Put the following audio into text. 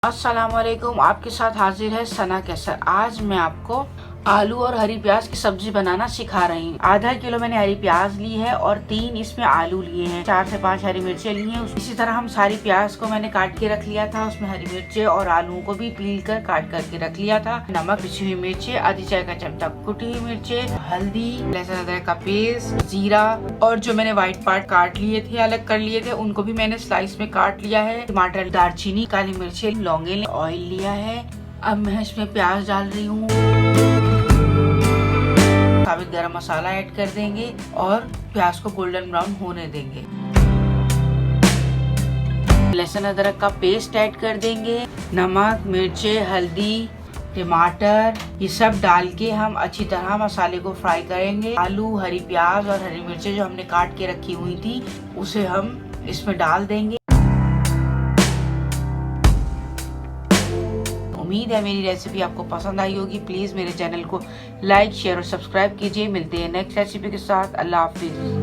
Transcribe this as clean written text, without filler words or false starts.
अस्सलाम वालेकुम। आपके साथ हाजिर है सना कैसर। आज मैं आपको आलू और हरी प्याज की सब्जी बनाना सिखा रही हूँ। आधा किलो मैंने हरी प्याज ली है और 3 इसमें आलू लिए हैं। 4 से 5 हरी मिर्चें ली हैं। इसी तरह हम सारी प्याज को मैंने काट के रख लिया था। उसमें हरी मिर्चें और आलूओं को भी पील कर काट करके रख लिया था। नमक, पिसी हुई मिर्चें, आधी चाय का चमचा कुटी हुई मिर्चें, हल्दी, लहसुन अदरक का पेस्ट, जीरा और जो मैंने व्हाइट पार्ट काट लिए थे, अलग कर लिए थे, उनको भी मैंने स्लाइस में काट लिया है। टमाटर, दालचीनी, काली मिर्चें, लौंगे, ऑयल लिया है। अब मैं इसमें प्याज डाल रही हूँ। साबित गरम मसाला ऐड कर देंगे और प्याज को गोल्डन ब्राउन होने देंगे। लहसुन अदरक का पेस्ट ऐड कर देंगे। नमक, मिर्चें, हल्दी, टमाटर, ये सब डाल के हम अच्छी तरह मसाले को फ्राई करेंगे। आलू, हरी प्याज और हरी मिर्चें जो हमने काट के रखी हुई थी उसे हम इसमें डाल देंगे। उम्मीद है मेरी रेसिपी आपको पसंद आई होगी। प्लीज मेरे चैनल को लाइक, शेयर और सब्सक्राइब कीजिए। मिलते हैं नेक्स्ट रेसिपी के साथ। अल्लाह हाफिज।